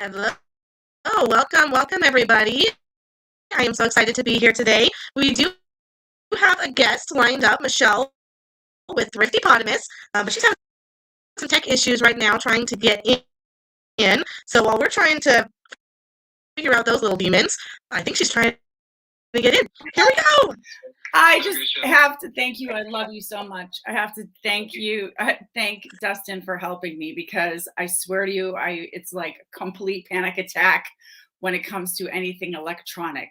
Hello. Welcome everybody. I am so excited to be here today. We do have a guest lined up, Michelle with ThriftyPotamus, but she's having some tech issues right now trying to get in. So while we're trying to figure out those little demons, I think she's trying to get in. Here we go. I just have to thank you. I love you so much. I have to thank you. Thank Dustin for helping me, because I swear to you, it's like a complete panic attack when it comes to anything electronic.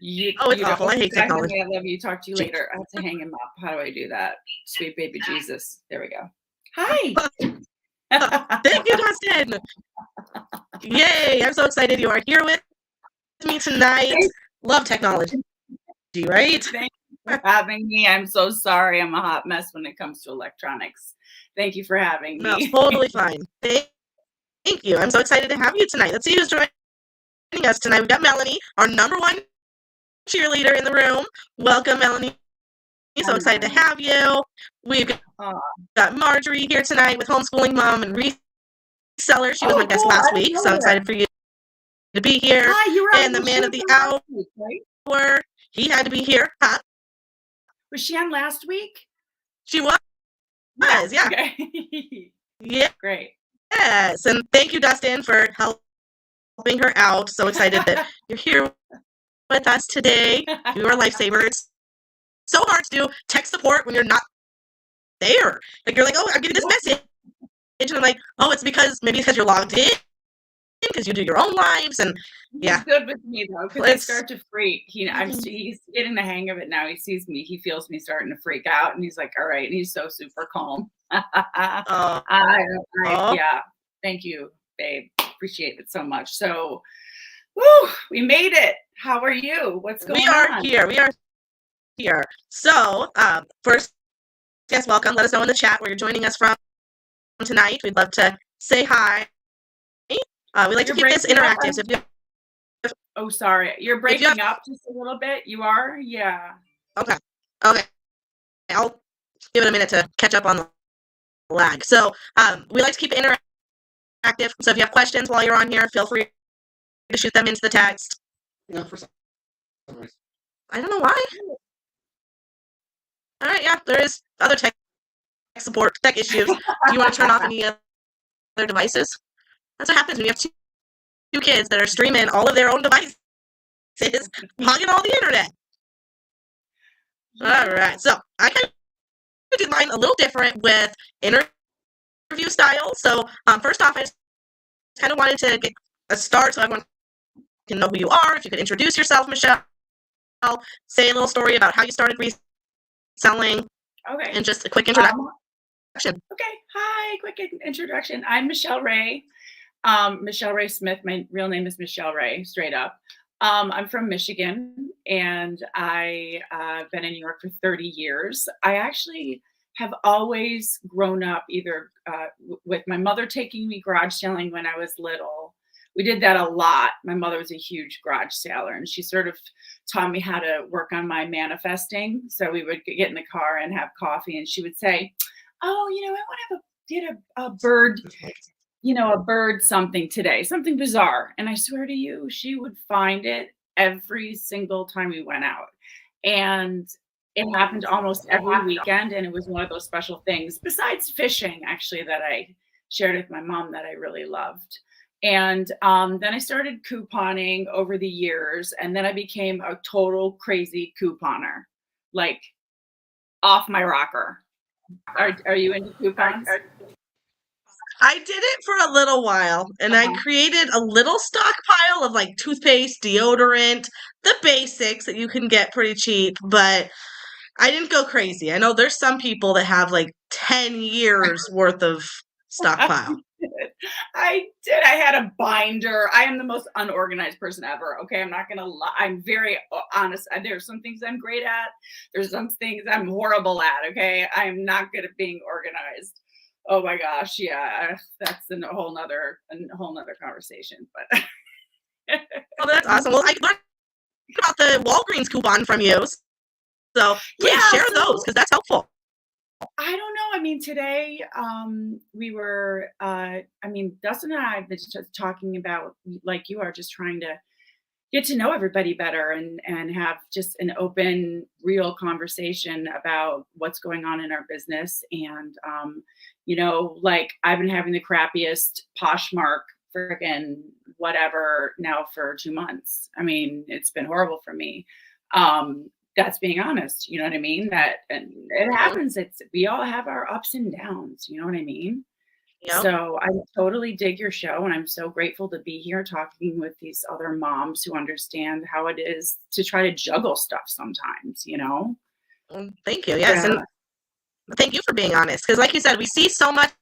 It's awful. I hate technology. I love you. Talk to you later. I have to hang him up. How do I do that? Sweet baby Jesus. There we go. Hi. Thank you, Dustin. Yay. I'm so excited you are here with me tonight. Love technology, right? Thank you for having me. I'm so sorry. I'm a hot mess when it comes to electronics. Thank you for having me. No, totally fine. Thank you. I'm so excited to have you tonight. Let's see who's joining us tonight. We've got Melanie, our number one cheerleader in the room. Welcome, Melanie. So excited to have you. We've got Marjorie here tonight with Homeschooling Mom and Reseller. She was my guest last week, so excited for you to be here. Hi, you were and the man of the hour, right? He had to be here. Huh? Was she on last week? She was, yeah. Okay. Yeah. Great. Yes, and thank you, Dustin, for helping her out. So excited that you're here with us today. You are lifesavers. So hard to do tech support when you're not there. Like, you're like, oh, I'm getting this message. And I'm like, oh, it's because you're logged in, because you do your own lives. And yeah. He's good with me, though, because I start to freak. He's getting the hang of it now. He sees me. He feels me starting to freak out. And he's like, all right. And he's so super calm. Yeah. Thank you, babe. Appreciate it so much. So, we made it. How are you? What's going on? We are here. So, first, yes, welcome. Let us know in the chat where you're joining us from tonight. We'd love to say hi. We like to keep this interactive. Oh, sorry. You're breaking up just a little bit. You are? Yeah. Okay. I'll give it a minute to catch up on the lag. So, we like to keep it interactive. So if you have questions while you're on here, feel free to shoot them into the text. For some reason. I don't know why. All right, yeah, there is other tech issues. Do you want to turn off any other devices? That's what happens when you have two kids that are streaming all of their own devices, hogging all the internet. All right, so I kind of did mine a little different with interview style. So first off, I just kind of wanted to get a start so everyone can know who you are. If you could introduce yourself, Michelle, say a little story about how you started reselling. Okay. And just a quick introduction. Okay. Hi, quick introduction. I'm Michelle Ray. Michelle Ray Smith. My real name is Michelle Ray, straight up. I'm from Michigan, and I've been in New York for 30 years. I actually have always grown up either with my mother taking me garage selling when I was little. We did that a lot. My mother was a huge garage seller, and she sort of taught me how to work on my manifesting. So we would get in the car and have coffee, and she would say, oh, I want to get a bird, a bird something today, something bizarre. And I swear to you, she would find it every single time we went out. And it happened almost every weekend. And it was one of those special things, besides fishing, actually, that I shared with my mom that I really loved. And then I started couponing over the years. And then I became a total crazy couponer, like off my rocker. Are you into coupons? I did it for a little while, and I created a little stockpile of like toothpaste, deodorant, the basics that you can get pretty cheap, but I didn't go crazy. I know there's some people that have like 10 years worth of stockpile. I did. I had a binder. I am the most unorganized person ever. Okay. I'm not going to lie. I'm very honest. There's some things I'm great at. There's some things I'm horrible at. Okay. I'm not good at being organized. Oh my gosh. Yeah. That's a whole nother conversation, but. Oh, that's awesome. Well, I learned about the Walgreens coupon from you. So please share those, because that's helpful. I don't know. I mean, today, we were, Dustin and I have been just talking about, like you are, just trying to get to know everybody better and have just an open, real conversation about what's going on in our business. And like I've been having the crappiest Poshmark freaking whatever now for 2 months. I mean, it's been horrible for me. That's being honest, you know what I mean? That and it Mhm. happens. It's we all have our ups and downs, you know what I mean? Yep. So I totally dig your show, and I'm so grateful to be here talking with these other moms who understand how it is to try to juggle stuff sometimes, you know? Thank you. Yes, and Yeah, thank you for being honest. Because, like you said, we see so much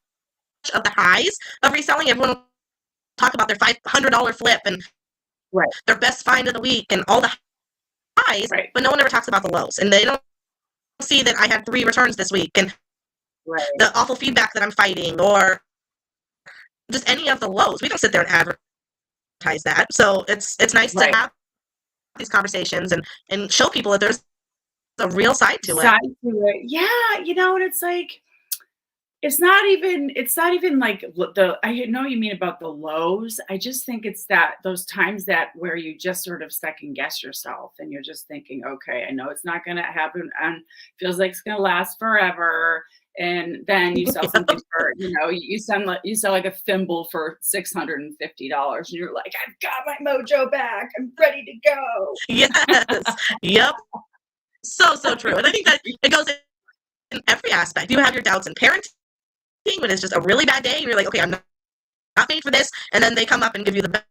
of the highs of reselling. Everyone will talk about their $500 flip and right, their best find of the week and all the highs, right, but no one ever talks about the lows. And they don't see that I had 3 returns this week and right, the awful feedback that I'm fighting or just any of the lows. We don't sit there and advertise that. So it's nice to right. have these conversations and show people that there's a real side to it. Side to it. Yeah, and it's like it's not even like the I know you mean about the lows. I just think it's that those times that where you just sort of second guess yourself and you're just thinking, okay, I know it's not gonna happen and feels like it's gonna last forever. And then you sell something for, you sell like a thimble for $650 and you're like, I've got my mojo back. I'm ready to go. Yes. Yep. So true. And I think that it goes in every aspect. You have your doubts in parenting when it's just a really bad day and you're like, okay, I'm not made for this. And then they come up and give you the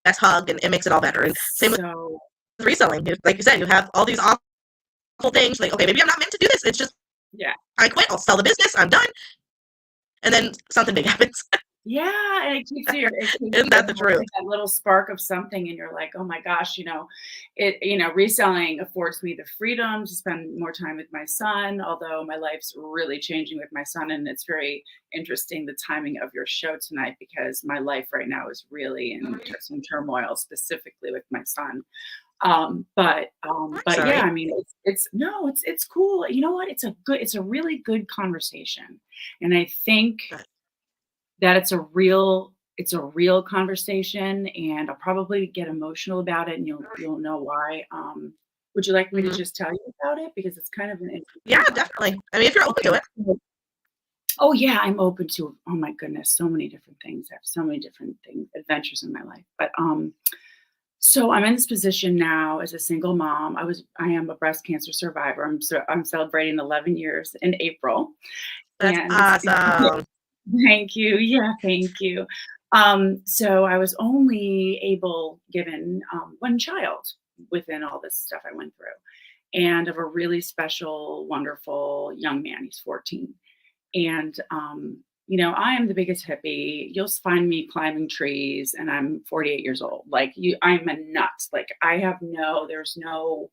best hug and it makes it all better. And same with So reselling. Like you said, you have all these awful things. Like, okay, maybe I'm not meant to do this. It's just, yeah. I quit. I'll sell the business. I'm done. And then something big happens. Yeah, and Isn't that the truth? like that little spark of something, and you're like, "Oh my gosh," reselling affords me the freedom to spend more time with my son, although my life's really changing with my son, and it's very interesting the timing of your show tonight because my life right now is really in some turmoil, specifically with my son. I'm But yeah, sorry. I mean, it's no, it's cool. You know what? It's a really good conversation, and I think But, that it's a real conversation, and I'll probably get emotional about it, and you'll know why. Would you like me to mhm. just tell you about it? Because it's kind of an Yeah, interesting one. definitely. I mean, if you're open to Okay. it. Oh, yeah, I'm open to, oh my goodness, so many different things. I have so many different things, adventures in my life. But so I'm in this position now as a single mom. I am a breast cancer survivor. I'm celebrating 11 years in April, That's and awesome. thank you. Yeah, thank you. So I was only given one child within all this stuff I went through, and of a really special, wonderful young man. He's 14. And, I am the biggest hippie. You'll find me climbing trees, and I'm 48 years old. Like, I'm a nut. Like, there's no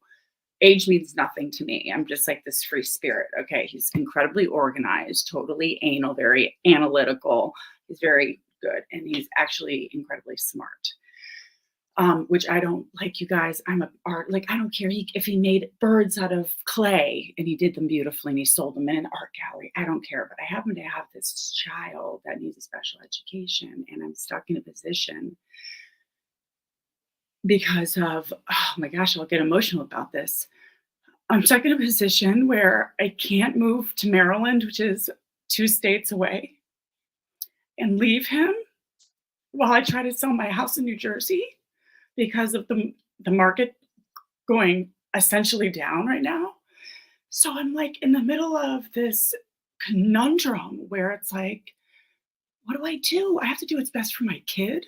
age means nothing to me. I'm just like this free spirit. Okay. He's incredibly organized, totally anal, very analytical. He's very good. And he's actually incredibly smart. Which I don't like, you guys. I'm a art, like, I don't care if he made birds out of clay and he did them beautifully and he sold them in an art gallery. I don't care. But I happen to have this child that needs a special education, and I'm stuck in a position because of, oh my gosh, I'll get emotional about this. I'm stuck in a position where I can't move to Maryland, which is 2 states away, and leave him while I try to sell my house in New Jersey because of the market going essentially down right now. So I'm like in the middle of this conundrum where it's like, what do I do? I have to do what's best for my kid,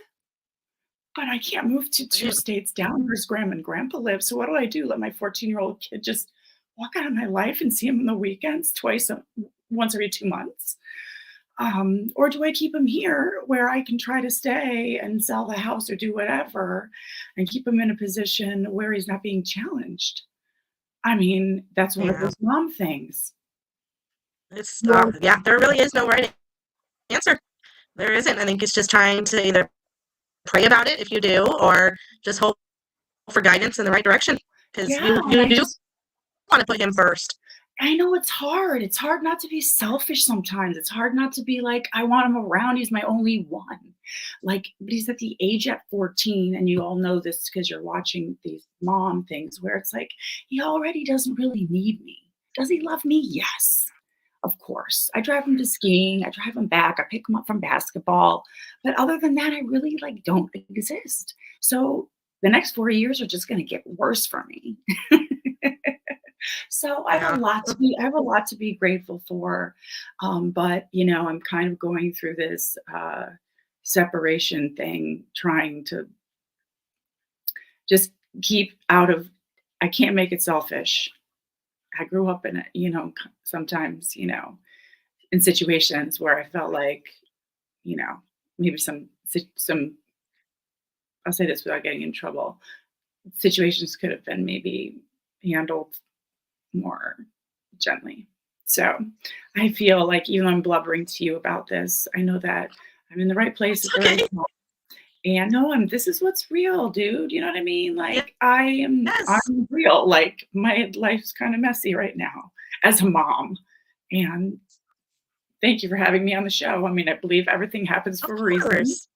but I can't move to 2 Right. states down where his grandma and grandpa live. So what do I do? Let my 14-year-old kid just walk out of my life and see him on the weekends once every 2 months? Or do I keep him here where I can try to stay and sell the house or do whatever and keep him in a position where he's not being challenged? I mean, that's one of Yeah. those mom things. It's Well, yeah, there really is no right answer. There isn't. I think it's just trying to either pray about it if you do, or just hope for guidance in the right direction. Because yeah, you and you do want to put him first. I know it's hard. It's hard not to be selfish sometimes. It's hard not to be like, I want him around. He's my only one. Like, but he's at the age at 14, and you all know this because you're watching these mom things where it's like, he already doesn't really need me. Does he love me? Yes, of course. I drive him to skiing. I drive him back. I pick him up from basketball. But other than that, I really like don't exist. So the next 4 years are just going to get worse for me. So Yeah. I have a lot to be grateful for. But I'm kind of going through this separation thing, trying to just keep out of, I can't make it selfish. I grew up in it, sometimes, in situations where I felt like, maybe some, I'll say this without getting in trouble, situations could have been maybe handled more gently. So I feel like even though I'm blubbering to you about this, I know that I'm in the right place It's at the right okay. time. And no, this is what's real, dude. You know what I mean? Like Yes. I'm real. Like my life's kind of messy right now as a mom. And thank you for having me on the show. I mean, I believe everything happens Of for a reason. course.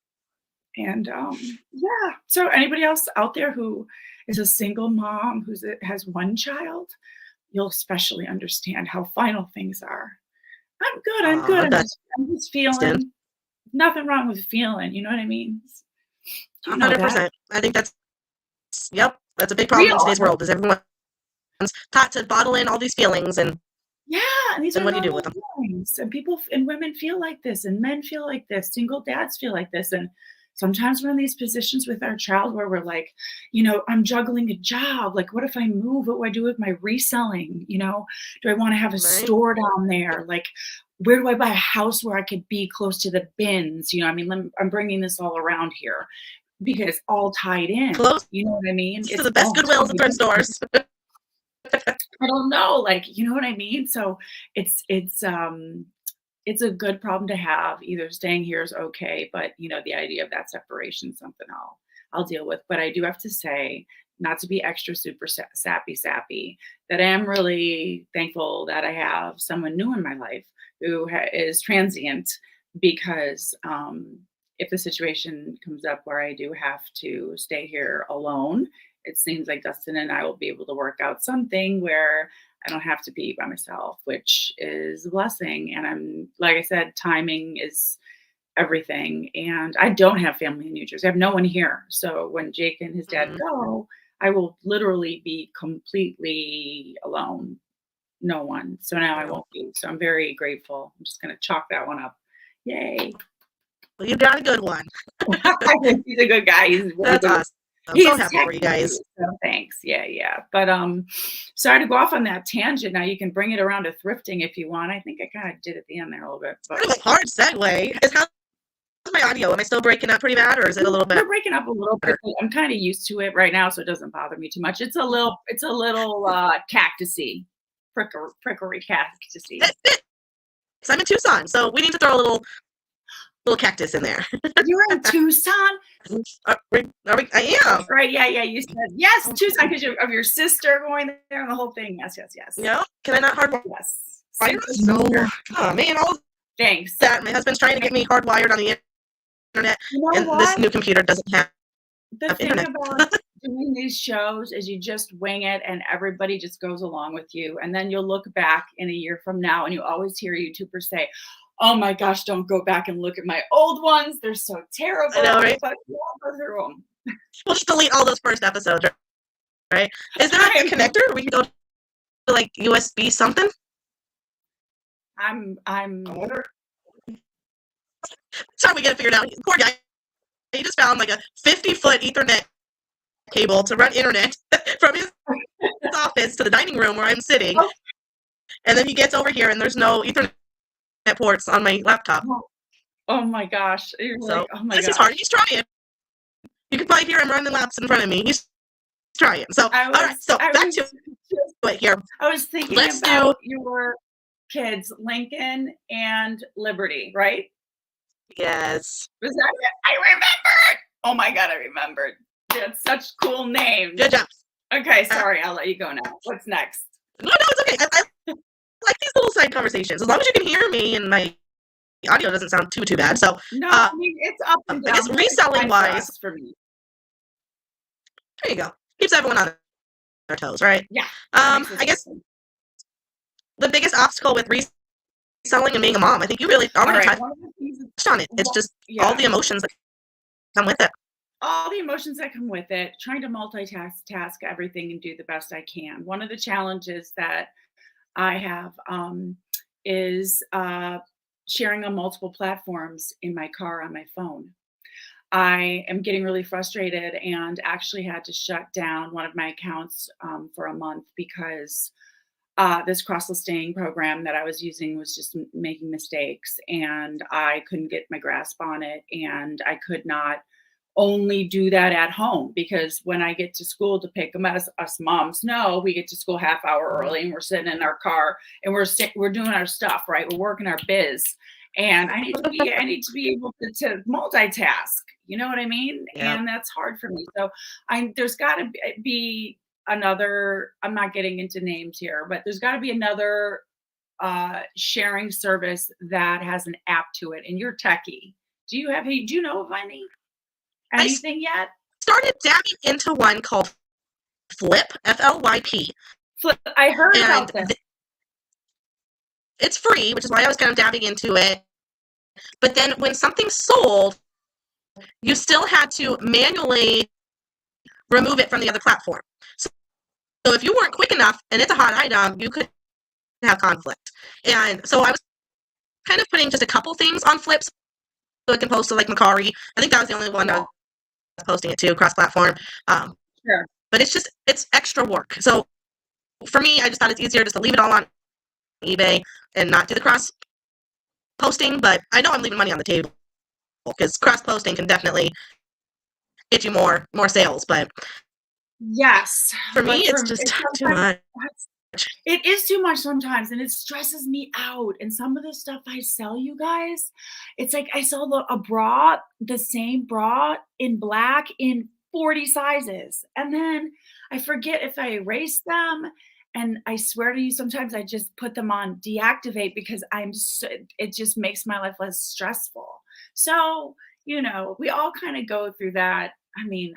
And yeah. So anybody else out there who is a single mom has one child, you'll especially understand how final things are. I'm good. I'm good. I'm just Dustin. feeling nothing wrong with feeling. You know what I mean? You know that. 100%. I think yep, that's a big problem in Real. today's world is everyone's taught to bottle in all these feelings and Yeah, and these then are what do you do normal with them? feelings, and people and women feel like this, and men feel like this, single dads feel like this, and sometimes we're in these positions with our child where we're like, I'm juggling a job. Like, what if I move? What do I do with my reselling? Do I want to have a Right? store down there? Like, where do I buy a house where I could be close to the bins? I mean, I'm bringing this all around here because it's all tied in. Close You know what I mean? to It's the best all Goodwills and tied thrift in. stores. I don't know, like, you know what I mean? So it's a good problem to have. Either staying here is okay, but the idea of that separation is something I'll deal with. But I do have to say, not to be extra super sappy, that I am really thankful that I have someone new in my life who is transient because if the situation comes up where I do have to stay here alone, it seems like Dustin and I will be able to work out something where I don't have to be by myself, which is a blessing. And like I said, timing is everything. And I don't have family in New Jersey. I have no one here. So when Jake and his dad Mhm. go, I will literally be completely alone. No one. So now I Well, won't be. So I'm very grateful. I'm just going to chalk that one up. Yay. you got a good one. He's a good guy. He's very That's good. awesome. I'm so He's happy tech for you too, guys. so thanks. Yeah, yeah. But sorry to go off on that tangent. Now you can bring it around to thrifting if you want. I think I kind of did at the end there a little bit, but Kind of a hard segue. How's my audio? Am I still breaking up pretty bad or is it a little you're better? breaking up a little bit. I'm kind of used to it right now, so it doesn't bother me too much. It's a little cactusy, prickery cactusy. I'm in Tucson, so we need to throw a little cactus in there. You're in Tucson? I am. Right, yeah, yeah. You said yes, Tucson, because of your sister going there and the whole thing. Yes, yes, yes. Yeah. Can I not hardwire Yes. this? No. Oh man, all of Thanks. that. My husband's trying to get me hardwired on the internet, You know and this what? new computer doesn't have The thing internet. about doing these shows is you just wing it and everybody just goes along with you. And then you'll look back in a year from now and you always hear YouTubers say, oh my gosh, don't go back and look at my old ones. They're so terrible. I know, right? But we'll go through them. We'll just delete all those first episodes, right? Is there a connector we can go to, like USB something? I'm Sorry, we get it figured out. Poor guy. He just found like a 50-foot Ethernet cable to run internet from his office to the dining room where I'm sitting. Oh. And then he gets over here and there's no Ethernet ports on my laptop. oh my gosh. You're So like, oh my this gosh. is hard. He's trying. You can probably hear him running laps in front of me. He's trying. So all right. So back to it here. I was thinking about your kids, Lincoln and Liberty, right? Yes. Was that it? I remembered. Oh my God, I remembered. That's such cool names. Good job. Okay, sorry, I'll let you go now. What's next? No, it's okay. like these little side conversations. As long as you can hear me and my audio doesn't sound too bad. So, No, I mean, it's up and I guess down, but it's reselling fine for wise, us, for me. there you go. Keeps everyone on their toes, right? Yeah, that makes us I guess listen. the biggest obstacle with reselling and being a mom, I think you really All already right, touched one of the things is, on it. It's well, just all yeah, the emotions that come with it. all the emotions that come with it, trying to task everything and do the best I can. One of the challenges that I have is sharing on multiple platforms in my car on my phone. I am getting really frustrated and actually had to shut down one of my accounts for a month because this cross listing program that I was using was just making mistakes, and I couldn't get my grasp on it. And I could not only do that at home, because when I get to school to pick them, as us moms know, we get to school half hour Mhm. early and we're sitting in our car and we're doing our stuff, right? We're working our biz. And I need to be able to multitask. You know what I mean? Yeah. And that's hard for me. So there's got to be another, I'm not getting into names here, but there's got to be another sharing service that has an app to it. And you're techie. Do you know of I anything yet? started dabbing into one called Flip, FLYP, Flip, I heard and about this. it's free, which is why I was kind of dabbing into it. But then when something sold, you still had to manually remove it from the other platform. So if you weren't quick enough and it's a hot item, you could have conflict. And so I was kind of putting just a couple things on Flips so it can post to like Macari. I think that was the only one I Yeah, was posting it to cross platform. Um, sure. but it's extra work. So for me, I just thought it's easier just to leave it all on eBay and not do the cross posting. But I know I'm leaving money on the table because cross posting can definitely get you more sales. But Yes, for me, but it's for just it's too sometimes much. that's it is too much sometimes, and it stresses me out. And some of the stuff I sell, you guys, it's like I sell the same bra in black in 40 sizes, and then I forget if I erase them. And I swear to you, sometimes I just put them on deactivate because it just makes my life less stressful. So, we all kind of go through that. I mean,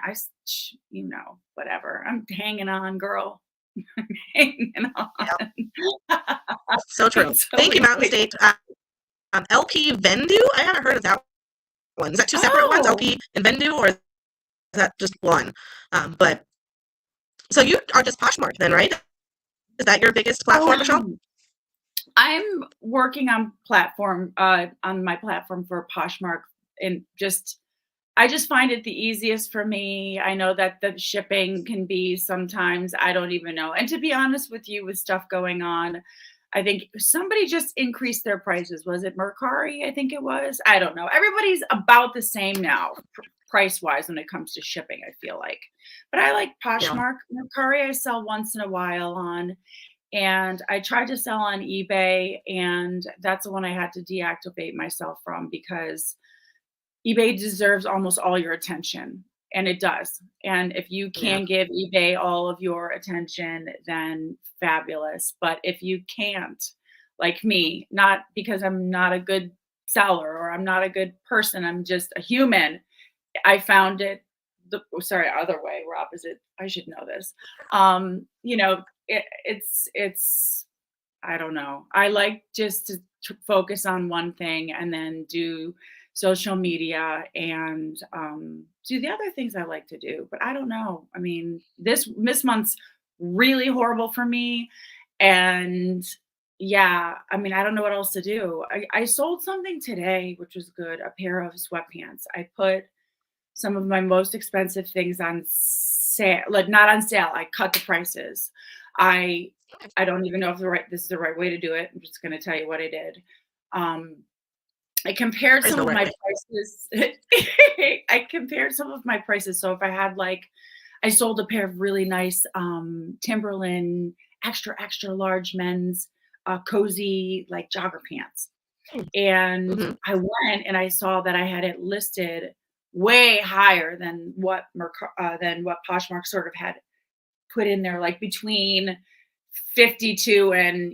whatever. I'm hanging on, girl. Hanging on. Yeah, so true. It's Thank you, always Mountain like, State. LP Vendoo. I haven't heard of that one. Is that two separate ones, oh, LP and Vendoo, or is that just one? But so you are just Poshmark then, right? Is that your biggest platform, Michelle? um, I'm working on my platform for Poshmark, and I just find it the easiest for me. I know that the shipping can be sometimes, I don't even know. And to be honest with you, with stuff going on, I think somebody just increased their prices. Was it Mercari? I think it was. I don't know. Everybody's about the same now, price wise, when it comes to shipping, I feel like. But I like Yeah. Poshmark. Mercari, I sell once in a while on. And I tried to sell on eBay, and that's the one I had to deactivate myself from because eBay deserves almost all your attention, and it does. And if you Yeah. can give eBay all of your attention, then fabulous. But if you can't, like me, not because I'm not a good seller or I'm not a good person, I'm just a human. I found it other way, we're opposite. I should know this. It's I don't know. I like just to focus on one thing and then do social media and do the other things I like to do. But I don't know. I mean, this month's really horrible for me. And yeah, I mean, I don't know what else to do. I sold something today, which was good, a pair of sweatpants. I put some of my most expensive things on sale, like not on sale. I cut the prices. I I don't even know if this is the right way to do it. I'm just going to tell you what I did. Um, I compared There's some no of right my way. prices. I compared some of my prices. So if I had I sold a pair of really nice Timberland extra large men's cozy like jogger pants. And Mm-hmm. I went and I saw that I had it listed way higher than what Poshmark sort of had put in there, like between 52 and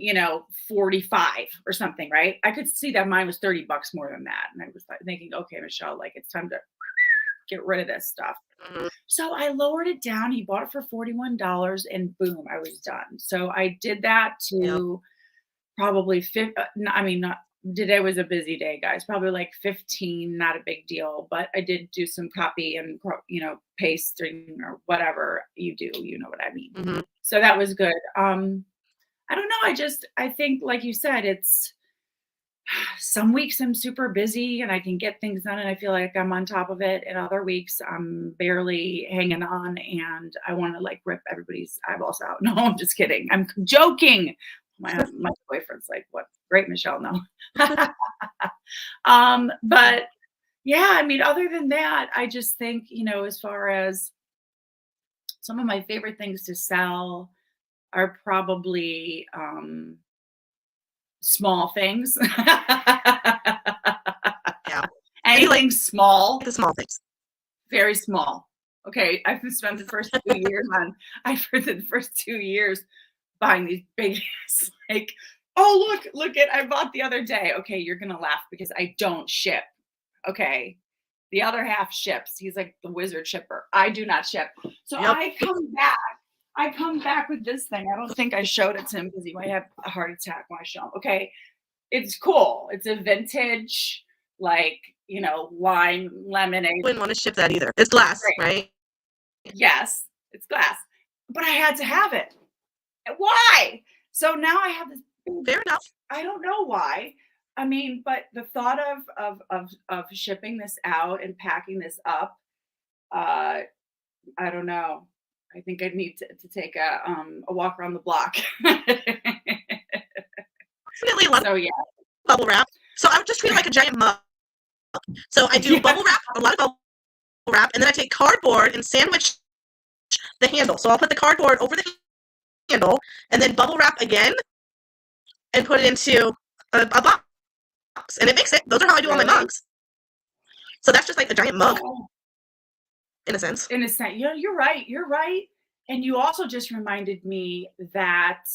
45 or something, right? I could see that mine was $30 more than that. And I was thinking, okay, Michelle, like it's time to get rid of this stuff. Mhm. So I lowered it down. He bought it for $41 and boom, I was done. So I did that Yep. to probably not today was a busy day, guys. Probably like 15, not a big deal, but I did do some copy and pasting or whatever you do, you know what I mean. Mhm. So that was good. I don't know. I think, like you said, it's some weeks I'm super busy and I can get things done and I feel like I'm on top of it. And other weeks I'm barely hanging on and I want to like rip everybody's eyeballs out. No, I'm just kidding. I'm joking. My boyfriend's like, what? Great, Michelle. No. But yeah, I mean, other than that, I just think, as far as some of my favorite things to sell are probably small things. Yeah. Anything small, The small things. very small. Okay, I've spent the first 2 years buying these big like, oh look at I bought the other day. Okay, you're gonna laugh because I don't ship. Okay. The other half ships. He's like the wizard shipper. I do not ship. So Yep. I come back with this thing. I don't think I showed it to him because he might have a heart attack when I show him. Okay. It's cool. It's a vintage, like, lime lemonade. Wouldn't want to ship that either. It's glass, Great. right? Yes, it's glass. But I had to have it. Why? So now I have this. Fair enough. I don't know why. I mean, but the thought of shipping this out and packing this up, I don't know. I think I need to take a walk around the block. Definitely a lot So of yeah. bubble wrap. So I would just treat it like a giant mug. So I do Yeah. bubble wrap, a lot of bubble wrap, and then I take cardboard and sandwich the handle. So I'll put the cardboard over the handle and then bubble wrap again and put it into a box. And it makes it. Those are how I do all my Really? mugs. So that's just like a giant mug Oh, in a sense. in a sense, you're right. You're right. And you also just reminded me that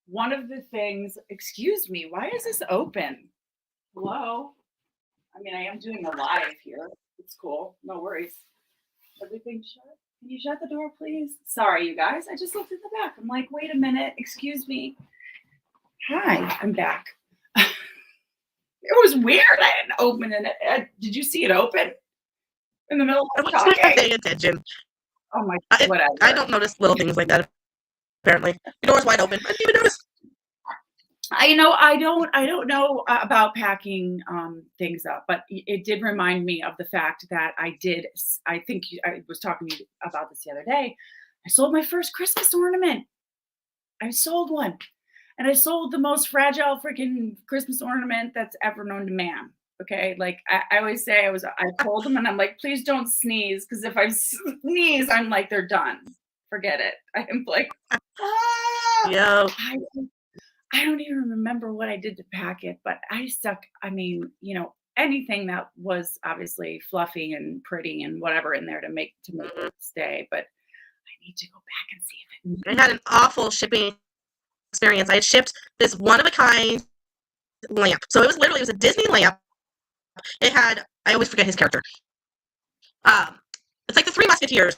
one of the things, excuse me, why is this open? Hello? I mean, I am doing a live here. It's cool. No worries. Everything shut. Can you shut the door, please? Sorry, you guys. I just looked at the back. I'm like, wait a minute. Excuse me. Hi, I'm back. It was weird. I didn't open it. Did you see it open in the middle I of wasn't talking? paying attention. Oh my, I whatever. don't notice little things like that. Apparently, the door's wide open. I didn't even notice. I don't know about packing things up, but it did remind me of the fact that I was talking to you about this the other day. I sold my first Christmas ornament. I sold one. And I sold the most fragile freaking Christmas ornament that's ever known to man. Okay. Like I always say, I told them and I'm like, please don't sneeze. Cause if I sneeze, I'm like, they're done. Forget it. I'm like, Yo. I don't even remember what I did to pack it, but I mean, anything that was obviously fluffy and pretty and whatever in there to make it stay. But I need to go back and see if I had an awful shipping experience. I had shipped this one-of-a-kind lamp. So it was a Disney lamp. It had, I always forget his character. It's like the Three Musketeers,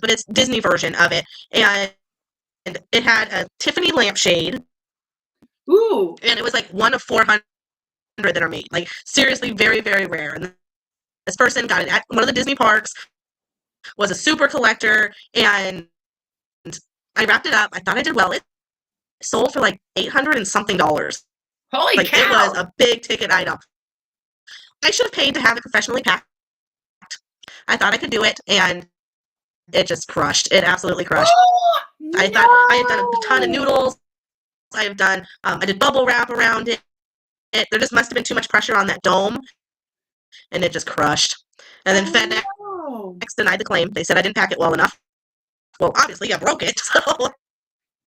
but it's Disney version of it. And it had a Tiffany lampshade. Ooh. And it was like one of 400 that are made. Like seriously, very, very rare. And this person got it at one of the Disney parks, was a super collector, and I wrapped it up. I thought I did well. It sold for like $800 and something. Holy Like cow. it was a big ticket item. I should have paid to have it professionally packed. I thought I could do it, and it just crushed. It absolutely crushed. I thought I had done a ton of noodles. I did bubble wrap around it. There just must have been too much pressure on that dome, and it just crushed. And then FedEx denied the claim. They said I didn't pack it well enough. Well, obviously I broke it, so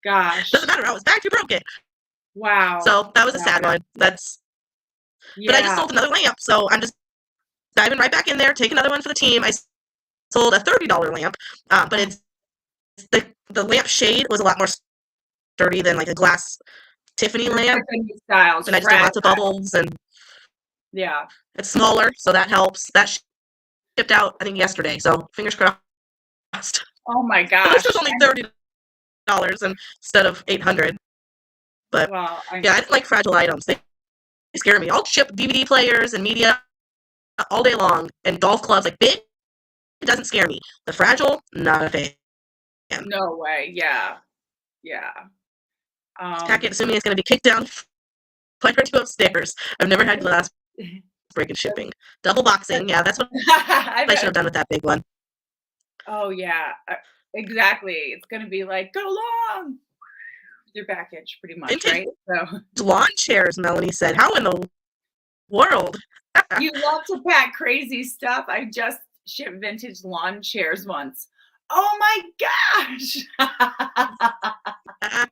Gosh. doesn't matter. I was back. You broke it. Wow. So that was a sad one. But I just sold another lamp, so I'm just diving right back in there, take another one for the team. I sold a $30 lamp, but it's the lamp shade was a lot more sturdy than like a glass Tiffany lamp. Tiffany styles, And I just do lots of fragile. bubbles, and Yeah. it's smaller, so that helps. That shipped out, I think, yesterday, so fingers crossed. Oh my But this gosh. was only $30 instead of $800. But Well, yeah, I didn't like fragile items. They scare me. I'll ship DVD players and media all day long, and golf clubs, like big, it doesn't scare me. The fragile, not a fan. no way. Yeah. Yeah. Pack it, assuming it's going to be kicked down quite or two upstairs. I've never had glass break and shipping. Double boxing, yeah, that's what I should have done with that big one. Oh yeah, exactly. It's gonna be like, go long with your package, pretty much, Vintage right? So lawn chairs, Melanie said. How in the world? you love to pack crazy stuff. I just shipped vintage lawn chairs once. Oh my gosh!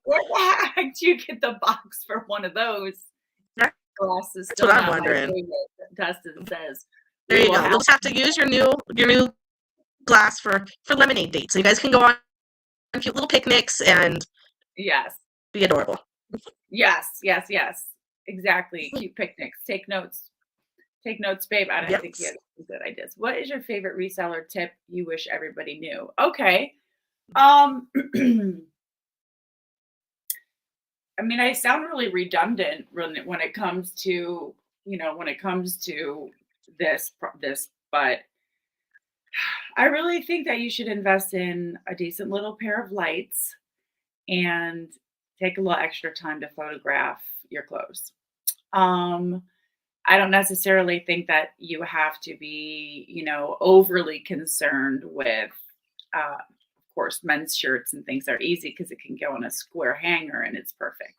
Where the heck do you get the box for one of those? Glass is still That's what I'm not my wondering. favorite. Dustin says. There you go. You'll just have to use your new glass for lemonade dates. So you guys can go on cute little picnics and Yes. be adorable. Yes. Exactly. Cute picnics. Take notes. Take notes, babe. I don't think you have some good ideas. What is your favorite reseller tip you wish everybody knew? Okay. I mean, I sound really redundant when it comes to, this, but I really think that you should invest in a decent little pair of lights and take a little extra time to photograph your clothes. I don't necessarily think that you have to be, overly concerned with, of course, men's shirts and things are easy because it can go on a square hanger and it's perfect.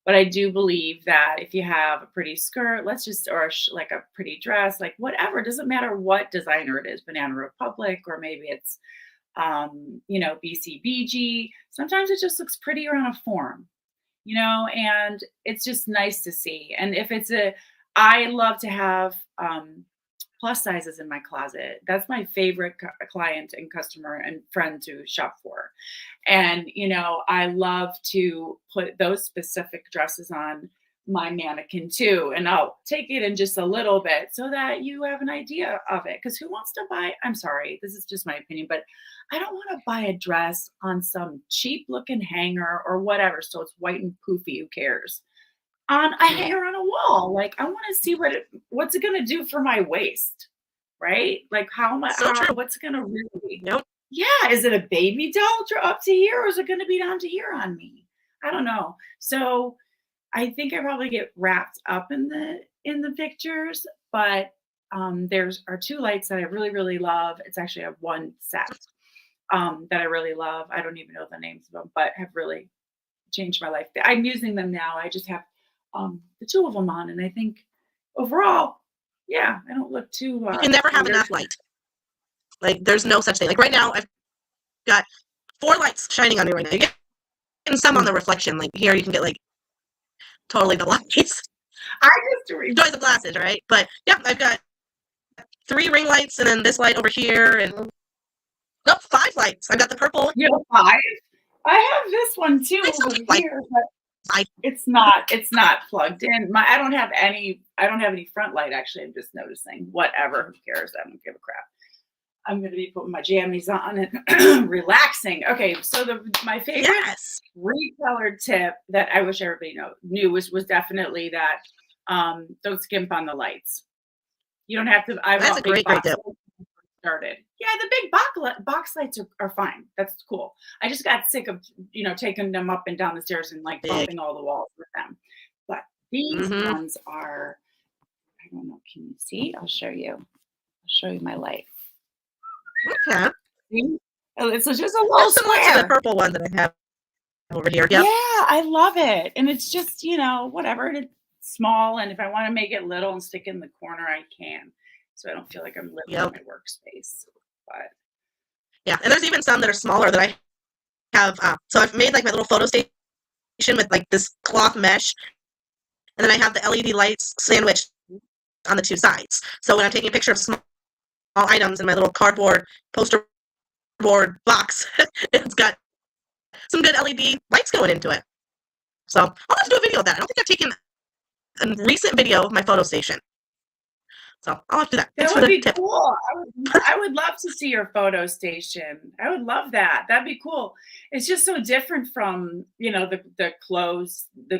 But I do believe that if you have a pretty skirt, like a pretty dress, like whatever, doesn't matter what designer it is, Banana Republic, or maybe it's, BCBG. Sometimes it just looks prettier on a form, and it's just nice to see. And if I love to have plus sizes in my closet. That's my favorite client and customer and friend to shop for. And, I love to put those specific dresses on my mannequin too. And I'll take it in just a little bit so that you have an idea of it. Because who wants to buy? I'm sorry, this is just my opinion, but I don't want to buy a dress on some cheap looking hanger or whatever. So it's white and poofy. Who cares? On a hanger on a wall. Like, I want to see what's it going to do for my waist, right? Like, what's it going to really? Nope. Yeah, is it a baby doll up to here, or is it going to be down to here on me? I don't know. So I think I probably get wrapped up in the pictures, but there's are two lights that I really, really love. It's actually a one set that I really love. I don't even know the names of them, but have really changed my life. I'm using them now. I just have the two of them on, and I think overall, yeah, I don't look too. You can never have enough light. Like, there's no such thing. Like right now, I've got 4 lights shining on me right now. You get some on the reflection. Like here, you can get like totally the lights. I just enjoy the glasses, right? But yeah, I've got 3 ring lights, and then this light over here, and 5 lights. I've got the purple. You have 5. I have this one too over here, but it's not plugged in. I don't have any front light, actually. I'm just noticing. Whatever, who cares? I don't give a crap. I'm going to be putting my jammies on and relaxing. Okay, so my favorite reseller tip that I wish everybody knew was definitely that don't skimp on the lights. You don't have to. That's a great tip. Started. Yeah, the big box lights are fine. That's cool. I just got sick of taking them up and down the stairs and like bumping all the walls with them. But these ones are. I don't know. Can you see? I'll show you. I'll show you my light. Okay. See? It's just a little square. To the purple one that I have over here. Yep. Yeah, I love it, and it's just whatever. It's small, and if I want to make it little and stick it in the corner, I can. So I don't feel like I'm living in my workspace. But yeah, and there's even some that are smaller that I have. So I've made like my little photo station with like this cloth mesh, and then I have the LED lights sandwiched on the 2 sides. So when I'm taking a picture of small items in my little cardboard poster board box, it's got some good LED lights going into it. So I'll have to do a video of that. I don't think I've taken a recent video of my photo station. So I'll have to do that. That Thanks for would the be tip. cool. I would love to see your photo station. I would love that. That'd be cool. It's just so different from, the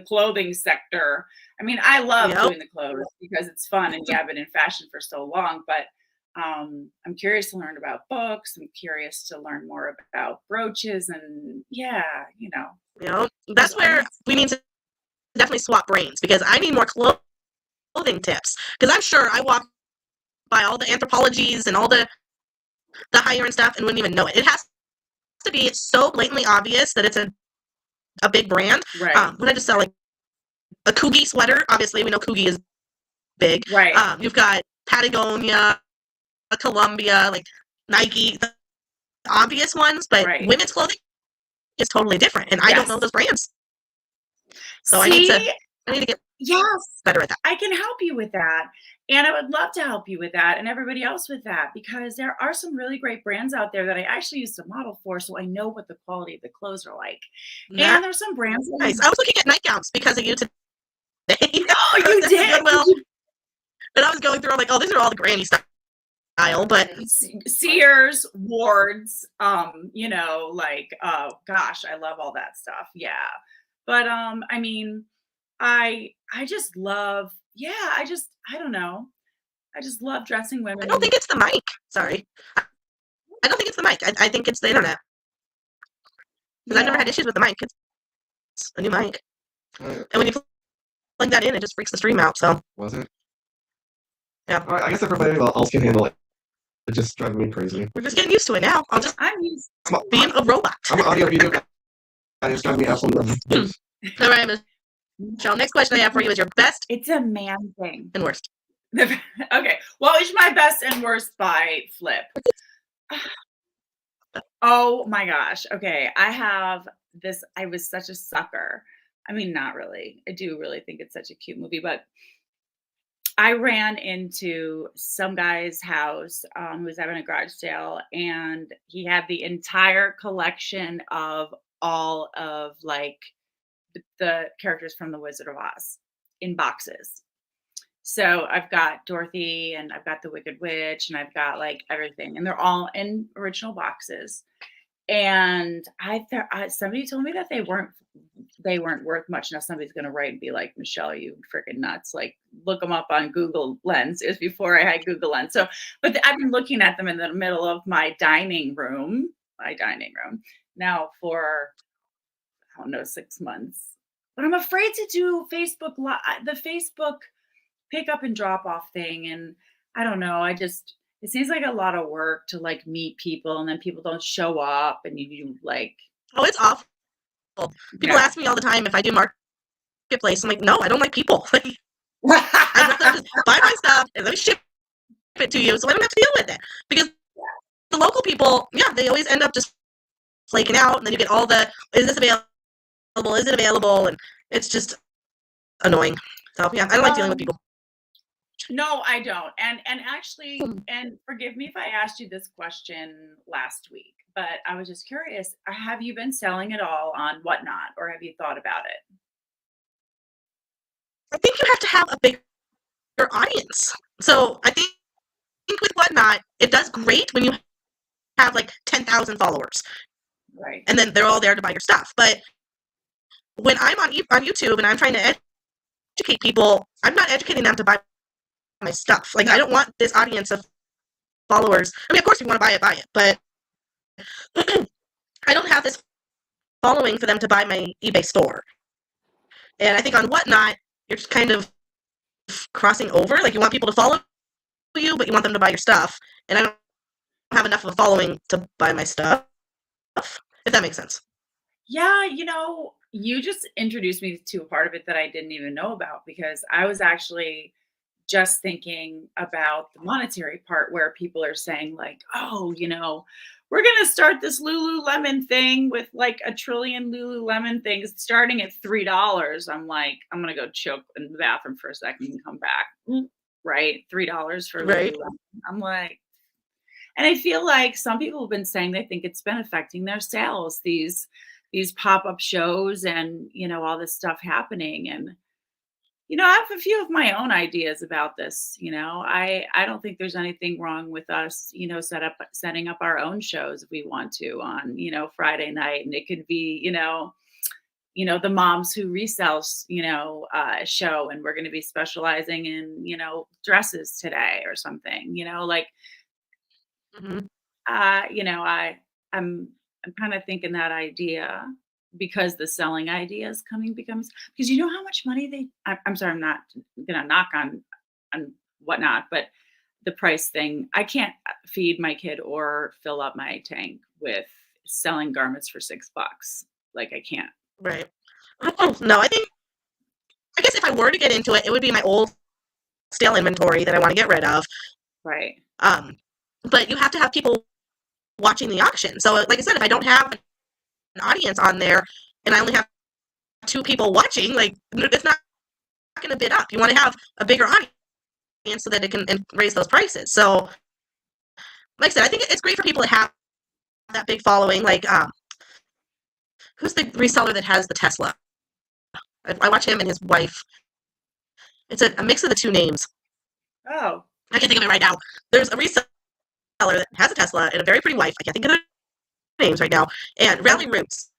clothing sector. I mean, I love Yep. doing the clothes because it's fun and I've been in fashion for so long, but I'm curious to learn about books. I'm curious to learn more about brooches and That's where we need to definitely swap brains because I need more clothing tips because I'm sure I walk by all the anthropologies and all the higher end stuff and wouldn't even know it. It has to be so blatantly obvious that it's a big brand. Right. When I just sell like a Coogie sweater, obviously we know Coogie is big. Right. You've got Patagonia, Columbia, like Nike, the obvious ones, but Right. women's clothing is totally different, and I don't know those brands. So I See? need to get Yes, better at that. I can help you with that. And I would love to help you with that and everybody else with that because there are some really great brands out there that I actually used to model for, so I know what the quality of the clothes are like. And there's some brands that Nice. I was looking at nightgowns because of you today. Oh, you did? Goodwill. And I was going through, I'm like, oh, these are all the granny style, but Sears, Wards, gosh, I love all that stuff. Yeah. But I mean, I just love, I don't know. I just love dressing women. I don't think it's the mic. Sorry. I don't think it's the mic. I think it's the internet. Because I've never had issues with the mic. It's a new mic. And when you plug that in, it just freaks the stream out. So Was it? Yeah. All right, I guess if everybody else can handle it, it just drives me crazy. We're just getting used to it now. I'm used to being a robot. I'm an audio video guy. I just drive me absolutely nuts. All right, Michelle. Next question I have for you is your best. It's a man thing. And worst. Okay. What is my best and worst by Flip? Oh my gosh. Okay. I have this. I was such a sucker. I mean, not really. I do really think it's such a cute movie, but I ran into some guy's house who was having a garage sale, and he had the entire collection of all of the characters from The Wizard of Oz in boxes. So I've got Dorothy and I've got the Wicked Witch and I've got everything, and they're all in original boxes. And somebody told me that they weren't worth much. Now somebody's going to write and be like, Michelle, you freaking nuts. Look them up on Google Lens. It was before I had Google Lens. So, but I've been looking at them in the middle of my dining room now for, I don't know, 6 months, but I'm afraid to do the Facebook pick up and drop off thing. And I don't know. It seems like a lot of work to meet people, and then people don't show up, and you Oh, it's awful. People ask me all the time if I do marketplace. I'm like, no, I don't like people. I'd rather just buy my stuff and let me ship it to you so I don't have to deal with it. Because the local people, they always end up just flaking out, and then you get all the, is this available? Is it available? And it's just annoying. So I don't like dealing with people. No, I don't. And actually, and forgive me if I asked you this question last week, but I was just curious, have you been selling it all on Whatnot, or have you thought about it? I think you have to have a bigger audience. So I think with Whatnot, it does great when you have 10,000 followers. Right. And then they're all there to buy your stuff. But when I'm on YouTube and I'm trying to educate people, I'm not educating them to buy my stuff. I don't want this audience of followers. I mean, of course, if you want to buy it, but I don't have this following for them to buy my eBay store. And I think on Whatnot, you're just kind of crossing over. You want people to follow you, but you want them to buy your stuff. And I don't have enough of a following to buy my stuff, if that makes sense. Yeah, you just introduced me to a part of it that I didn't even know about, because I was actually just thinking about the monetary part where people are saying oh, we're going to start this Lululemon thing with a trillion Lululemon things starting at $3. I'm like, I'm going to go choke in the bathroom for a second and come back. Right. $3 for Lululemon. I'm like, and I feel like some people have been saying they think it's been affecting their sales, these these pop-up shows and, all this stuff happening. And, I have a few of my own ideas about this. I don't think there's anything wrong with us, setting up our own shows if we want to on, Friday night. And it could be, the Moms Who Resell, show, and we're going to be specializing in, dresses today or something, like, Mhm. I'm kind of thinking that idea because the selling idea is becomes because you know how much money I'm sorry, I'm not gonna knock on whatnot, but the price thing, I can't feed my kid or fill up my tank with selling garments for $6. Like I can't. Right. Oh, no, I guess if I were to get into it, it would be my old stale inventory that I want to get rid of. Right. Um, but you have to have people watching the auction. So, like I said, if I don't have an audience on there and I only have two people watching, like it's not going to bid up. You want to have a bigger audience so that it can raise those prices. So, like I said, I think it's great for people to have that big following. Like, who's the reseller that has the Tesla? I watch him and his wife. It's a mix of the two names. Oh. I can't think of it right now. There's a reseller that has a Tesla and a very pretty wife. I can't think of their names right now. And Rally Roots.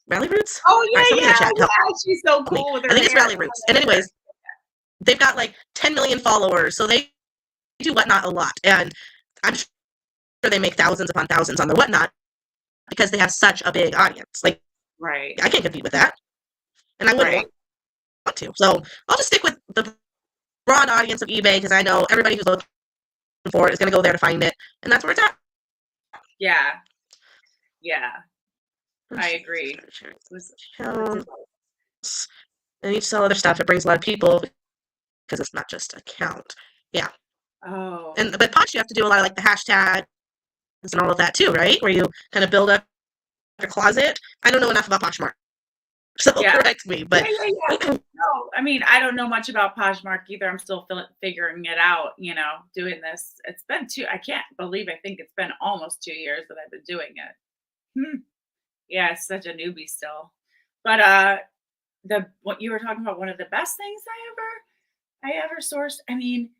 Rally Roots? Oh All right, somebody in the chat, yeah. help She's so me. cool with her I think it's hair. Rally Roots. And anyways, they've got like 10 million followers, so they do Whatnot a lot. And I'm sure they make thousands upon thousands on the Whatnot because they have such a big audience. Like, Right. I can't compete with that. And I wouldn't Right. want to. So I'll just stick with the broad audience of eBay because I know everybody who's looking for it is going to go there to find it. And that's where it's at. Yeah. Yeah. I agree. And each sell other stuff. It brings a lot of people because it's not just a count. Yeah. Oh. But Posh, you have to do a lot of like the hashtags and all of that too, right? Where you kind of build up your closet. I don't know enough about Poshmark, so correct me. But yeah. No, I mean, I don't know much about Poshmark either. I'm still figuring it out. Doing this. It's been I can't believe. I think it's been almost 2 years that I've been doing it. Yeah, it's such a newbie still. But what you were talking about, one of the best things I ever sourced. I mean,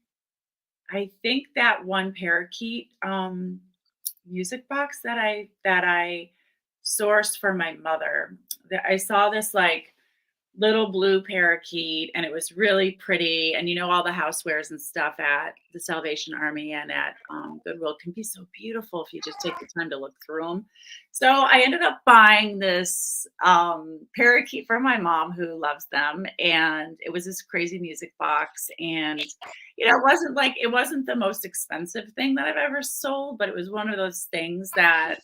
I think that one parakeet music box that I sourced for my mother. I saw this like little blue parakeet and it was really pretty, and all the housewares and stuff at the Salvation Army and at Goodwill can be so beautiful if you just take the time to look through them. So I ended up buying this parakeet for my mom who loves them, and it was this crazy music box. And it wasn't the most expensive thing that I've ever sold, but it was one of those things that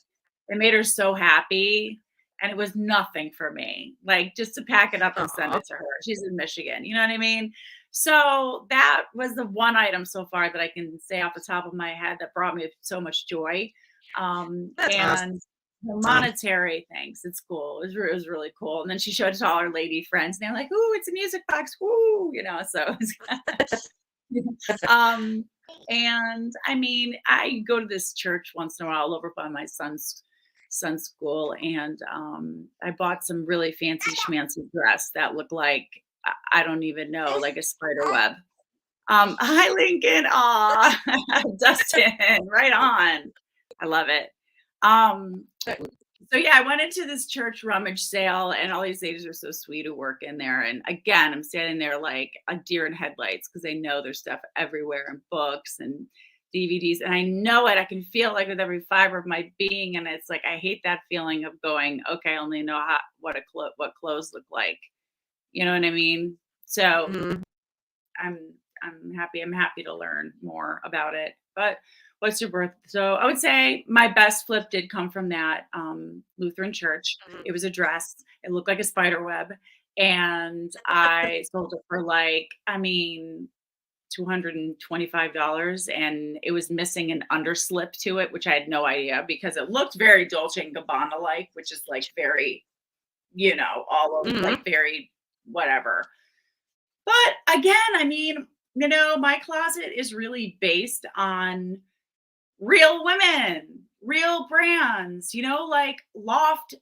it made her so happy. And it was nothing for me, like just to pack it up and send it to her. She's in Michigan, you know what I mean? So that was the one item so far that I can say off the top of my head that brought me so much joy. That's And the monetary things, it's cool. It was really cool. And then she showed it to all her lady friends, and they're like, "Ooh, it's a music box!" Woo, So. And I mean, I go to this church once in a while over by my son's school, and I bought some really fancy schmancy dress that looked like I don't even know, like a spider web. Hi Lincoln. Aw, Dustin, right on. I love it. So yeah, I went into this church rummage sale, and all these ladies are so sweet who work in there. And again, I'm standing there like a deer in headlights because I know there's stuff everywhere, and books and DVDs, and I know it. I can feel it like with every fiber of my being, and it's like I hate that feeling of going, okay, I only know what clothes look like. You know what I mean? So I'm happy. I'm happy to learn more about it. But what's your birth? So I would say my best flip did come from that Lutheran church. It was a dress. It looked like a spider web, and I sold it for like, I mean, $225, and it was missing an underslip to it, which I had no idea because it looked very Dolce and Gabbana like, which is like very, all over like very whatever. But again, I mean, my closet is really based on real women, real brands, like Loft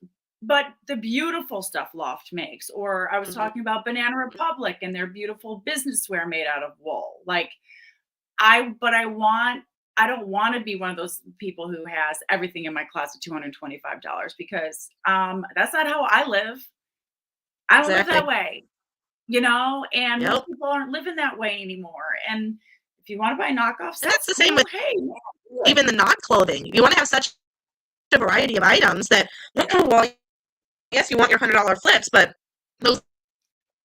but the beautiful stuff Loft makes, or I was Mhm. talking about Banana Republic and their beautiful business wear made out of wool. Like I don't want to be one of those people who has everything in my closet $225 because that's not how I live. I don't live that Exactly. way, and most Yep. people aren't living that way anymore. And if you want to buy knockoff And stuff, that's the same cool. with Hey, man, do it. even the non-clothing. You wanna have such a variety of items that, Yeah. well, yes, you want your $100 flips, but those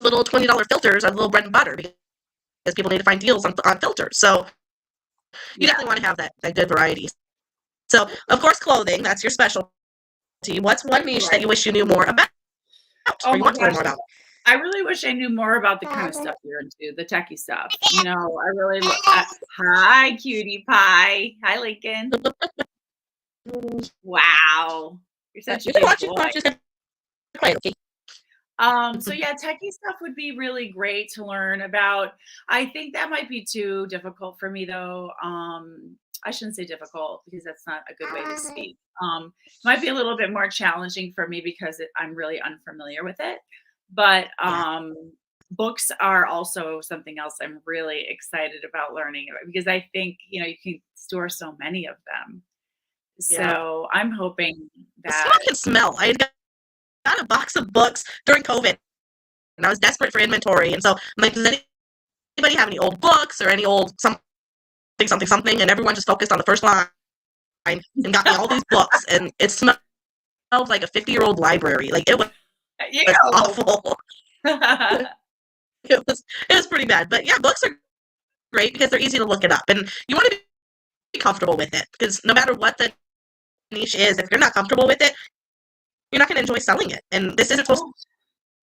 little $20 filters are the little bread and butter because people need to find deals on filters. So you Yeah. definitely want to have that good variety. So, of course, clothing, that's your specialty. What's one niche that Right. you wish you knew more about Oh or you my want to learn gosh. more about? I really wish I knew more about the kind of stuff you're into, the techie stuff. I really hi, cutie pie. Hi, Lincoln. Wow. You're such a You can big watch it, boy. watch it, quiet, okay? So yeah, techie stuff would be really great to learn about. I think that might be too difficult for me though. I shouldn't say difficult because that's not a good way to speak. Might be a little bit more challenging for me because I'm really unfamiliar with it. But Yeah, books are also something else I'm really excited about learning about because I think, you can store so many of them. yeah. So I'm hoping The smell that can smell. I got a box of books during COVID, and I was desperate for inventory. And so I'm like, does anybody have any old books or any old something, something, something? And everyone just focused on the first line and got me all these books, and it smelled like a 50-year-old library. Like was you. awful. It was pretty bad. But yeah, books are great because they're easy to look it up, and you want to be comfortable with it because no matter what the niche is, if you're not comfortable with it, you're not going to enjoy selling it. And this isn't supposed Oh,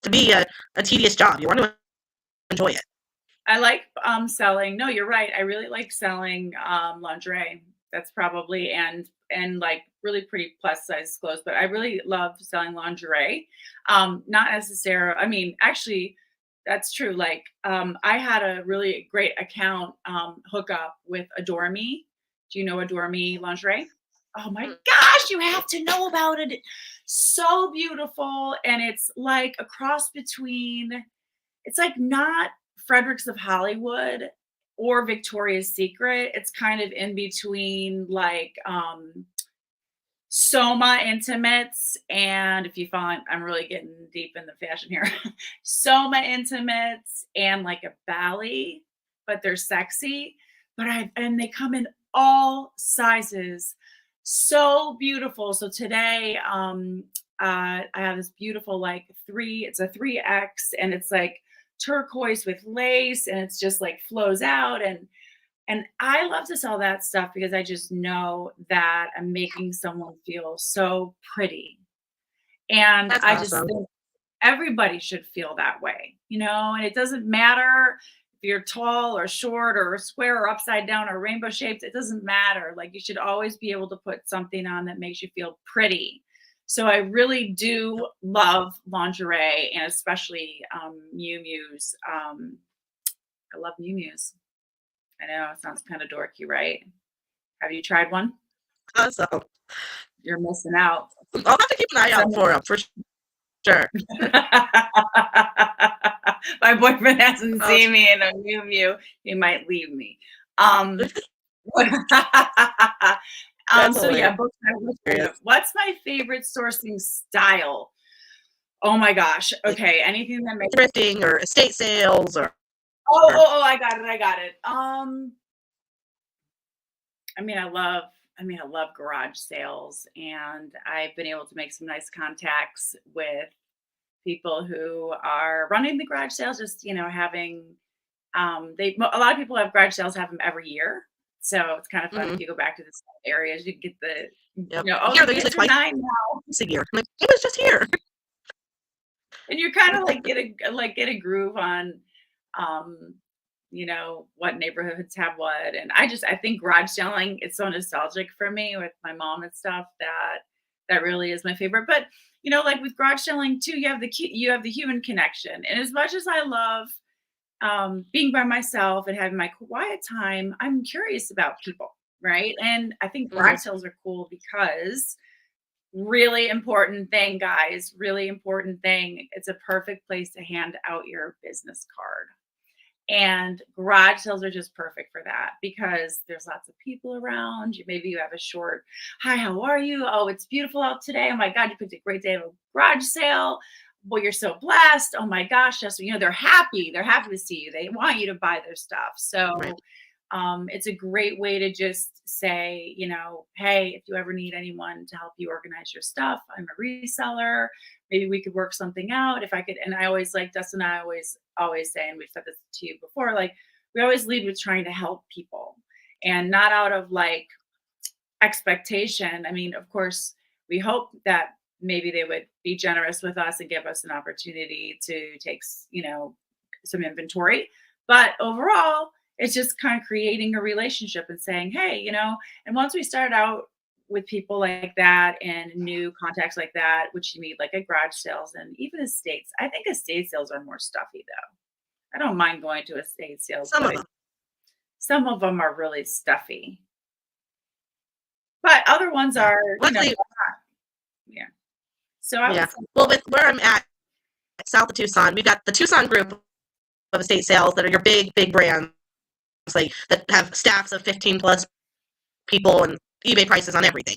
to be a tedious job. You want to enjoy it. I like selling. No, you're right. I really like selling lingerie. That's probably and like really pretty plus size clothes, but I really love selling lingerie. Not necessarily, I mean, actually that's true. Like I had a really great account hookup with Adore Me. Do you know Adore Me lingerie? Oh my Mm. gosh, you have to know about it. So beautiful. And it's like a cross between it's like not Fredericks of Hollywood or Victoria's Secret. It's kind of in between like Soma Intimates and if you find I'm really getting deep in the fashion here. Soma Intimates and like a Bally, but they're sexy. And they come in all sizes. So beautiful. So today I have this beautiful like it's a 3X and it's like turquoise with lace and it's just like flows out and I love to sell that stuff because I just know that I'm making someone feel so pretty. And That's I just awesome. think everybody should feel that way, and it doesn't matter if you're tall or short or square or upside down or rainbow shaped. It doesn't matter. Like you should always be able to put something on that makes you feel pretty. So I really do love lingerie and especially Miu Miu's. I love Miu Miu's. I know it sounds kind of dorky, right? Have you tried one? Awesome. You're missing out. I'll have to keep an eye out Some for them for sure. My boyfriend hasn't Oh, seen me in a Miu Miu. He might leave me. Um, that's so yeah, hilarious. books I wish I knew. What's my favorite sourcing style? Oh my gosh. Like Okay, anything that makes thrifting or estate sales oh, I got it. I got it. I mean, I love garage sales and I've been able to make some nice contacts with people who are running the garage sales, just, having a lot of people have garage sales, have them every year. So it's kind of fun mhm, if you go back to the same areas, you can get yep. oh, Here the they're usually gates are twice 9 now. a year. I'm like, it was just here. And you kind of like get a groove on um what neighborhoods have what. And I think garage selling, it's so nostalgic for me with my mom and stuff that really is my favorite. But like with garage selling too, you have the human connection. And as much as I love being by myself and having my quiet time, I'm curious about people, right? And I think Mhm, garage sales are cool because Really important thing, guys. Really important thing. It's a perfect place to hand out your business card. And garage sales are just perfect for that because there's lots of people around. Maybe you have a short, hi, how are you? Oh, it's beautiful out today. Oh my God, you picked a great day of a garage sale. Boy, you're so blessed. Oh my gosh. Just, they're happy. They're happy to see you. They want you to buy their stuff. Right. So it's a great way to just say, hey, if you ever need anyone to help you organize your stuff, I'm a reseller. Maybe we could work something out. If I could, and I always like Dustin and I always say, and we've said this to you before, like we always lead with trying to help people and not out of like expectation. I mean, of course, we hope that maybe they would be generous with us and give us an opportunity to take, some inventory. But overall, it's just kind of creating a relationship and saying, hey, and once we start out with people like that and new contacts like that, which you meet like at garage sales and even estates. I think estate sales are more stuffy though. I don't mind going to estate sales, Some of but them. some of them are really stuffy. But other ones Yeah. are, Luckily, yeah. So I yeah. would say, Well, with where I'm at, south of Tucson, we've got the Tucson group of estate sales that are your big, big brands, like that have staffs of 15 plus people and eBay prices on everything.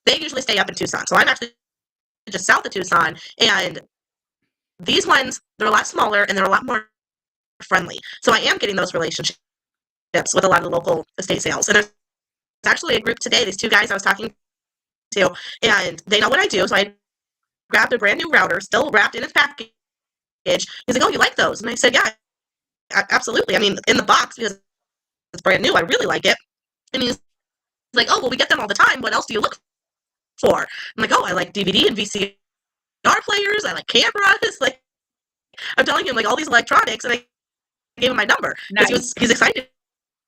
They usually stay up in Tucson. So I'm actually just south of Tucson, and these ones, they're a lot smaller and they're a lot more friendly. So I am getting those relationships with a lot of the local estate sales. And there's actually a group today, these two guys I was talking to, and they know what I do. So I grabbed a brand new router, still wrapped in its package. He's like, oh, you like those? And I said, yeah, absolutely. I mean, in the box, because it's brand new, I really like it. And he's like, oh, well, we get them all the time. What else do you look for? I'm like, oh, I like DVD and VCR players. I like cameras. Like, I'm telling him, like, all these electronics. And I gave him my number because nice. he's excited.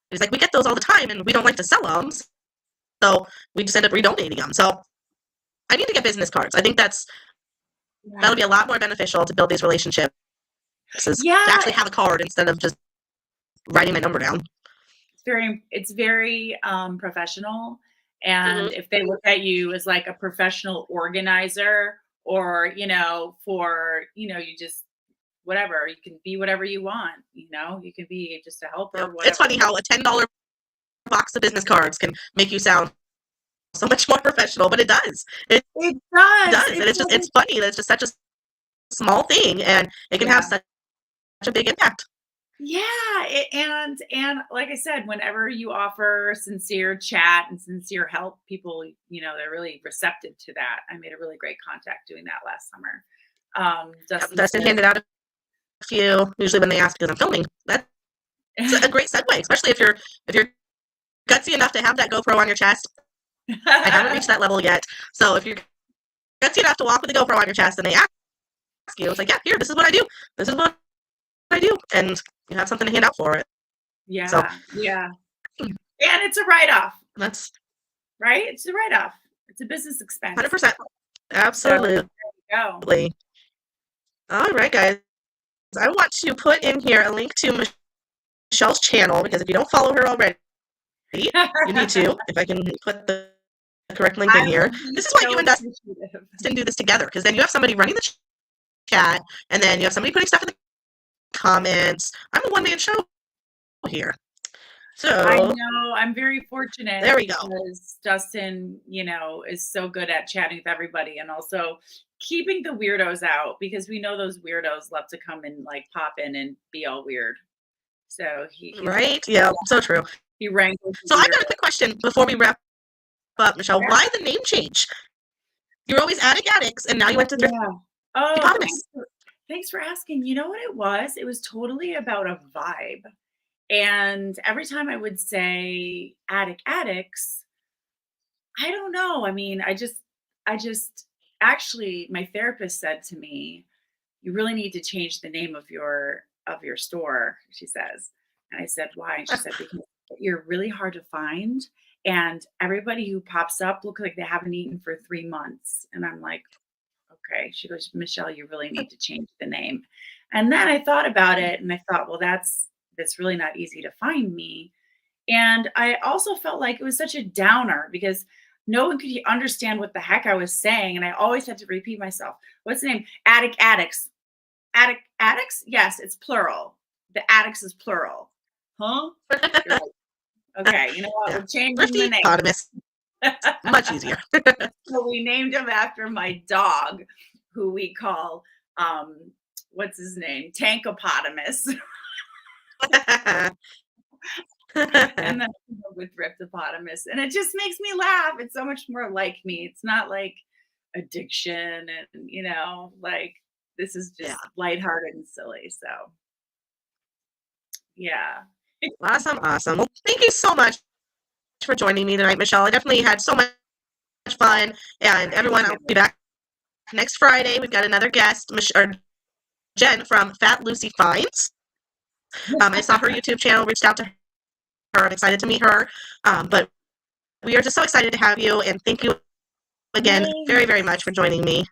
He's like, we get those all the time and we don't like to sell them. So we just end up redonating them. So I need to get business cards. I think that'll be a lot more beneficial to build these relationships. To actually have a card instead of just writing my number down. It's very professional. And if they look at you as like a professional organizer or, for, you just whatever, you can be whatever you want, you can be just a helper. Yeah. Whatever. It's funny how a $10 box of business cards can make you sound so much more professional, but it does. It does. And it's funny that it's just such a small thing and it can have such a big impact. Yeah, and like I said, whenever you offer sincere chat and sincere help, people, they're really receptive to that. I made a really great contact doing that last summer. Dustin handed out a few, usually when they ask because I'm filming. That's a great segue, especially if you're gutsy enough to have that GoPro on your chest. I haven't reached that level yet. So if you're gutsy enough to walk with a GoPro on your chest and they ask you, it's like, yeah, here, this is what I do. This is what I do. And you have something to hand out for it. Yeah. So, yeah. And it's a write-off. That's right. It's a write-off. It's a business expense. 100%. Absolutely. So, there you go. All right, guys. I want to put in here a link to Michelle's channel because if you don't follow her already, you need to. If I can put the correct link in here. This is why you and Dustin do this together, because then you have somebody running the chat, and then you have somebody putting stuff in the comments. I'm a one-man show here. So I know I'm very fortunate. There we go. Because Dustin, is so good at chatting with everybody and also keeping the weirdos out because we know those weirdos love to come and like pop in and be all weird. So right? Yeah, so true. He wrangles. So I've got a quick question before we wrap up, Michelle. Yeah. Why the name change? You're always Attic Addicts, and now you went to ThriftyPotamus. Thanks for asking. You know what it was? It was totally about a vibe. And every time I would say Attic Addicts, I don't know. I mean, I just actually, my therapist said to me, you really need to change the name of your store, she says. And I said, why? And she said, because you're really hard to find. And everybody who pops up looks like they haven't eaten for 3 months. And I'm like, okay. She goes, Michelle, you really need to change the name. And then I thought about it and I thought, well, that's really not easy to find me. And I also felt like it was such a downer because no one could understand what the heck I was saying. And I always had to repeat myself. What's the name? Attic addicts. Addicts? Yes, it's plural. The addicts is plural. Huh? You're like, okay, you know what? Yeah. We're changing the name. ThriftyPotamus. Much easier. So we named him after my dog, who we call, what's his name? Tankopotamus. And then with ThriftyPotamus. And it just makes me laugh. It's so much more like me. It's not like addiction and, like this is just lighthearted and silly. So, yeah. Awesome. Well, thank you so much for joining me tonight, Michelle. I definitely had so much fun. And everyone, I'll be back next Friday. We've got another guest, Jen from Fat Lucy Finds. I saw her YouTube channel, reached out to her. I'm excited to meet her. But we are just so excited to have you. And thank you again very, very much for joining me.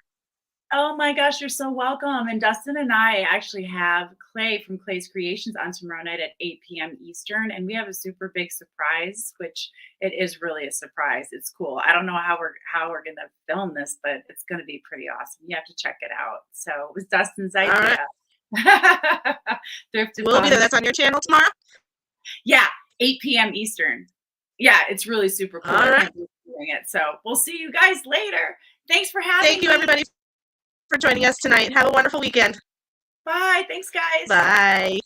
Oh my gosh, you're so welcome. And Dustin and I actually have Clay from Clay's Creations on tomorrow night at 8 p.m. Eastern. And we have a super big surprise, which it is really a surprise. It's cool. I don't know how we're going to film this, but it's going to be pretty awesome. You have to check it out. So it was Dustin's idea. Right. We'll be there. That's on your channel tomorrow? Yeah, 8 p.m. Eastern. Yeah, it's really super cool. All right. Doing it. So we'll see you guys later. Thanks for having me. Thank you, everybody, for joining us tonight. Have a wonderful weekend. Bye. Thanks, guys. Bye.